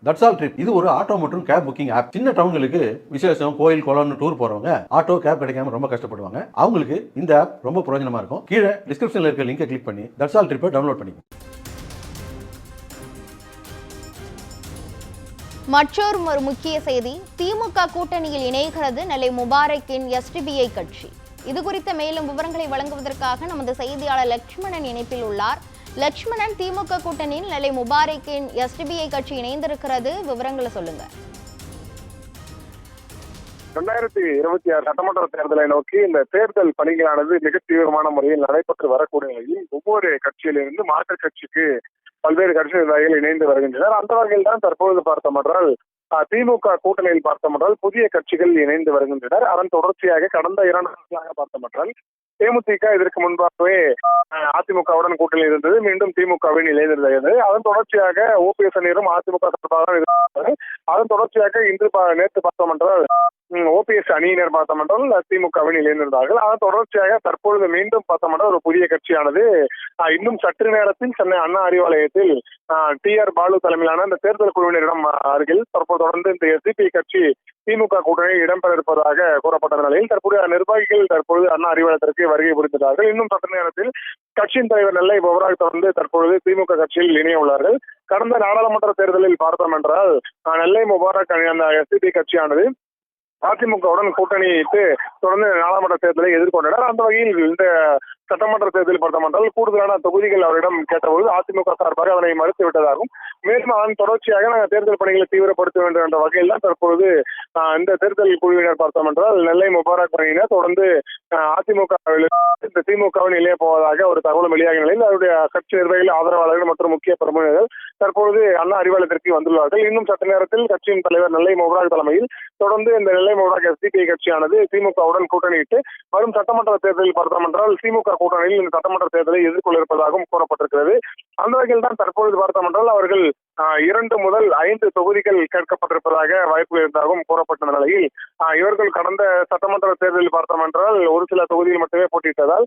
That's all trip இது ஒரு auto மற்றும் கேப் புக்கிங் ஆப். சின்ன டவுன்களுக்கு விசேஷம், கோயில், குளம்னு டூர் போறவங்க ஆட்டோ கேப் கிடைக்காம ரொம்ப கஷ்டப்படுவாங்க. அவங்களுக்கு இந்த ஆப் ரொம்ப பிரயோஜனமா இருக்கும். கீழே டிஸ்கிரிப்ஷன்ல இருக்க லிங்கை கிளிக் பண்ணி தட்ஸ் ஆல் ட்ரிப்பை டவுன்லோட் பண்ணிக்கோங்க. மற்றொரு முக்கிய செய்தி, திமுக கூட்டணியில் இணைகிறது நெல்லை முபாரக்கின் எஸ்டிபிஐ கட்சி. இது குறித்த மேலும் விவரங்களை வழங்குவதற்காக நமது செய்தியாளர் லட்சுமணன் இணைப்பில் உள்ளார். லட்சுமணன், திமுக கூட்டணியில் நெல்லை முபாரக்கின் எஸ்டிபிஐ கட்சி இணைந்திருக்கிறது, விவரங்களை சொல்லுங்க. 2026 சட்டமன்ற தேர்தலை நோக்கி இந்த தேர்தல் பணிகளானது மிக தீவிரமான முறையில் நடைபெற்று வரக்கூடிய நிலையில் ஒவ்வொரு கட்சியிலிருந்து மாற்றுக் கட்சிக்கு பல்வேறு கட்சி நிர்வாகிகள் இணைந்து வருகின்றனர். அந்த வகையில் தான் தற்போது பார்த்தோமென்றால் திமுக கூட்டணியில் பார்த்தோமென்றால் புதிய கட்சிகள் இணைந்து வருகின்றனர். அதன் தொடர்ச்சியாக கடந்த 2 நாட்களாக பார்த்தோமென்றால் தேமுதிக இதற்கு முன்பாகவே அதிமுகவுடன் கூட்டணியில் இருந்தது, மீண்டும் திமுகவின் இணைந்திருந்தது. அதன் தொடர்ச்சியாக ஓபிஎஸ் அணியிலும் அதிமுக சார்பாக இருந்தது. அதன் தொடர்ச்சியாக நேற்று பார்த்தோமென்றால் ஓபிஎஸ் அணியினர் பார்த்தோமென்றால் திமுகவின் இணைந்திருந்தார்கள். அதன் தொடர்ச்சியாக தற்பொழுது மீண்டும் பார்த்தோமென்றால் ஒரு புதிய கட்சியானது இன்னும் சற்று நேரத்தில் சென்னை அண்ணா அறிவாலயத்தில் TR பாலு தலைமையிலான இந்த தேர்தல் குழுவினரிடம் அருகில் தொடர்ந்து இந்த எஸ்டிபி கட்சி திமுக கூட்டணியில் இடம்பெற இருப்பதாக கூறப்பட்ட நிலையில் தற்போது நிர்வாகிகள் தற்பொழுது அண்ணா அறிவாலயத்திற்கு வருகை புரிந்துள்ளார்கள். இன்னும் சற்று நேரத்தில் கட்சியின் தலைவர் நெல்லை முபாரக் தொடர்ந்து தற்பொழுது திமுக கட்சியில் இணைய உள்ளார்கள். கடந்த நாடாளுமன்ற தேர்தலில் பார்த்தோம் என்றால் நெல்லை முபாரக் அந்த எஸ்டிபி கட்சியானது அதிமுகவுடன் கூட்டணியிட்டு தொடர்ந்து நாடாளுமன்ற தேர்தலை எதிர்கொண்டனர். அந்த வகையில் இந்த சட்டமன்ற தேர்தலில் பார்த்தோமென்றால் கூடுதலான தொகுதிகள் அவரிடம் கேட்டபோது அதிமுக சார்பாக அதனை மறுத்துவிட்டதாகவும், மேலும் அதன் தொடர்ச்சியாக நாங்கள் தேர்தல் பணிகளை தீவிரப்படுத்த வேண்டும் என்ற வகையில் தான் தற்பொழுது இந்த தேர்தல் குழுவினர் பார்த்தோமென்றால் நெல்லை முபாரக் பணியினர் தொடர்ந்து அதிமுகவில் இந்த திமுகவின் இணைய போவதாக ஒரு தகவல் வெளியாகிய நிலையில் அவருடைய கட்சி நிர்வாகிகள், ஆதரவாளர்கள் மற்றும் முக்கிய பிரமுகர்கள் தற்பொழுது அண்ணா அறிவாலயத்திற்கு வந்துள்ளார்கள். இன்னும் சற்று நேரத்தில் கட்சியின் தலைவர் நெல்லை முபாரக் தலைமையில் தொடர்ந்து இந்த நெல்லை முபாரக் எஸ்டிபி கட்சியானது திமுகவுடன் கூட்டணியிட்டு வரும் சட்டமன்ற தேர்தலில் பார்த்தோமென்றால் திமுக கூட்டணியில் இந்த சட்டமன்ற தேர்தலை எதிர்கொள்ள இருப்பதாகவும் கூறப்பட்டிருக்கிறது. அந்த வகையில் தான் தற்பொழுது பார்த்தோமென்றால் அவர்கள் 2 முதல் 5 தொகுதிகள் கேட்கப்பட்டிருப்பதாக வாய்ப்பு இருந்ததாகவும் கூறப்பட்ட நிலையில் இவர்கள் கடந்த சட்டமன்ற தேர்தலில் பார்த்தோமென்றால் ஒரு சில தொகுதிகள் மட்டுமே போட்டியிட்டதால்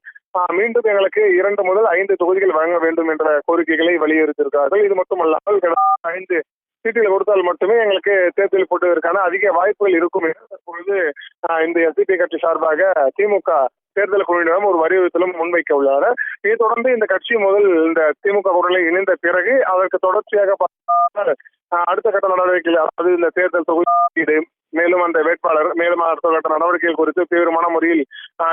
மீண்டும் எங்களுக்கு 2 முதல் 5 தொகுதிகள் வழங்க வேண்டும் என்ற கோரிக்கைகளை வலியுறுத்தியிருக்கிறார்கள். இது மட்டுமல்லாமல் 5 சீட்டுகள் கொடுத்தால் மட்டுமே எங்களுக்கு தேர்தல் போட்டுவதற்கான அதிக வாய்ப்புகள் இருக்கும் என்று தற்பொழுது இந்த எஸ்டிபி கட்சி சார்பாக திமுக தேர்தல் குழுவினரும் ஒரு வலியுறுத்தலும் முன்வைக்க உள்ளனர். இதை தொடர்ந்து இந்த கட்சி முதல் இந்த திமுக கூட்டணியில் இணைந்த பிறகு அதற்கு தொடர்ச்சியாக அடுத்த கட்ட நடவடிக்கைகள், அதாவது இந்த தேர்தல் தொகுதி மேலும் அந்த வேட்பாளர் மேலும் அடுத்த கட்ட நடவடிக்கைகள் குறித்து தீவிரமான முறையில்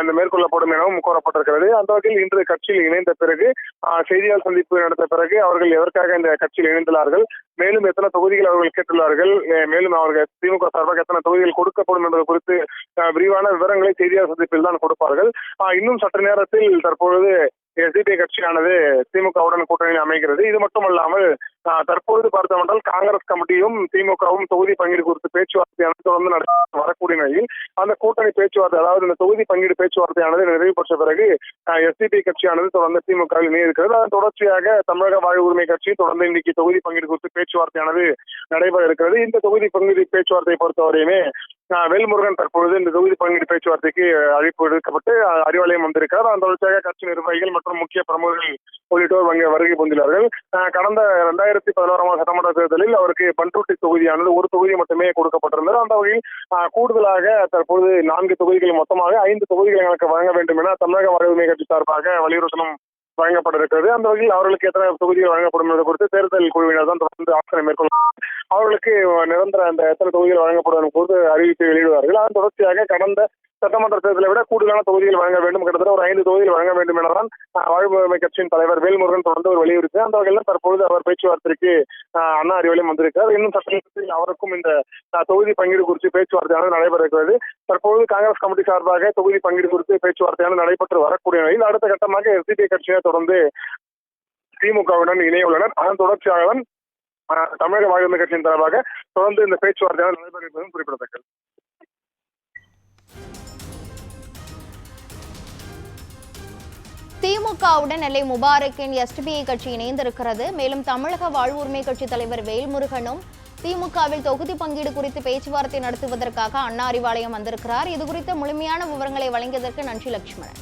இந்த மேற்கொள்ளப்படும் எனவும் கூறப்பட்டிருக்கிறது. அந்த வகையில் இன்று கட்சியில் இணைந்த பிறகு செய்தியாளர் சந்திப்பு நடத்த பிறகு அவர்கள் எதற்காக இந்த கட்சியில் இணைந்துள்ளார்கள், மேலும் எத்தனை தொகுதிகள் அவர்கள் கேட்டுள்ளார்கள், மேலும் அவர்கள் திமுக சார்பாக எத்தனை தொகுதிகள் கொடுக்கப்படும் என்பது குறித்து விரிவான விவரங்களை செய்தியாளர் சந்திப்பில் தான் கொடுப்பார்கள். இன்னும் சற்று நேரத்தில் தற்பொழுது எஸ்டிபி கட்சியானது திமுகவுடன் கூட்டணியில் அமைகிறது. இது மட்டுமல்லாமல் தற்பொழுது பார்த்தோமென்றால் காங்கிரஸ் கமிட்டியும் திமுகவும் தொகுதி பங்கீடு குறித்து பேச்சுவார்த்தையானது தொடர்ந்து வரக்கூடிய நிலையில் அந்த கூட்டணி பேச்சுவார்த்தை, அதாவது இந்த தொகுதி பங்கீடு பேச்சுவார்த்தையானது நிறைவு பெற்ற பிறகு எஸ்டிபி கட்சியானது தொடர்ந்து திமுகவில் இணையிருக்கிறது. அதன் தொடர்ச்சியாக தமிழக வாழ் உரிமை கட்சி தொடர்ந்து இன்னைக்கு தொகுதி பங்கீடு குறித்து பேச்சுவார்த்தையானது நடைபெற இருக்கிறது. இந்த தொகுதி பங்கீடு பேச்சுவார்த்தையை பொறுத்தவரையுமே வேல்முருகன் தற்பொழுது இந்த தொகுதி பங்கீடு பேச்சுவார்த்தைக்கு அழைப்பு விடுக்கப்பட்டு அறிவாலயம் வந்திருக்கிறார். அந்த தொடர்ச்சியாக கட்சி நிர்வாகிகள் மற்றும் முக்கிய பிரமுகர்கள் உள்ளிட்டோர் வருகை புரிந்துள்ளார்கள். கடந்த 2011 சட்டமன்ற தேர்தலில் அவருக்கு பண்ருட்டி தொகுதியானது ஒரு தொகுதி மட்டுமே கொடுக்கப்பட்டிருந்தது. அந்த வகையில் கூடுதலாக தற்போது 4 தொகுதிகள் மொத்தமாக 5 தொகுதிகள் எனக்கு வழங்க வேண்டும் என தமிழக வாழ் உரிமை கட்சி சார்பாக வலியுறுத்தலும் வழங்கப்பட இருக்கிறது. அந்த வகையில் அவர்களுக்கு எத்தனை தொகுதிகள் வழங்கப்படும் என்பது குறித்து தேர்தல் குழுவினர் தான் தொடர்ந்து ஆலோசனை மேற்கொள்ள அவர்களுக்கு நிரந்தர அந்த எத்தனை தொகுதிகள் வழங்கப்படும் போது அறிவிப்பு வெளியிடுவார்கள். அதன் தொடர்ச்சியாக கடந்த சட்டமன்ற தேர்தலை விட கூடுதலான தொகுதிகள் வழங்க வேண்டும், கிட்டத்தட்ட ஒரு 5 தொகுதிகள் வழங்க வேண்டும் எனதான் வாழ்வுரிமை கட்சியின் தலைவர் வேல்முருகன் தொடர்ந்து ஒரு வலியுறுத்தி அந்த வகையில் தற்பொழுது அவர் பேச்சுவார்த்தைக்கு அண்ணா அறிவாலயம் வந்திருக்கிறார். இன்னும் சட்டத்தில் அவருக்கும் இந்த தொகுதி பங்கீடு குறித்து பேச்சுவார்த்தையானது நடைபெற இருக்கிறது. தற்பொழுது காங்கிரஸ் கமிட்டி சார்பாக தொகுதி பங்கீடு குறித்து பேச்சுவார்த்தையானது நடைபெற்று வரக்கூடிய நிலையில் அடுத்த கட்டமாக எஸ்டிபி கட்சியை தொடர்ந்து திமுகவுடன் இணைய உள்ளனர். அதன் தொடர்ச்சியாக தமிழக வாழ் உரிமை கட்சியின் சார்பாக தொடர்ந்து இந்த பேச்சுவார்த்தையானது நடைபெற இருப்பதும் குறிப்பிடத்தக்கது. திமுகவுடன் நெல்லை முபாரக்கின் எஸ்டிபிஐ கட்சி இணைந்திருக்கிறது. மேலும் தமிழக வாழ் உரிமை கட்சி தலைவர் வேல்முருகனும் திமுகவில் தொகுதி பங்கீடு குறித்து பேச்சுவார்த்தை நடத்துவதற்காக அண்ணா அறிவாலயம் வந்திருக்கிறார். இது குறித்த முழுமையான விவரங்களை வழங்கியதற்கு நன்றி லட்சுமணன்.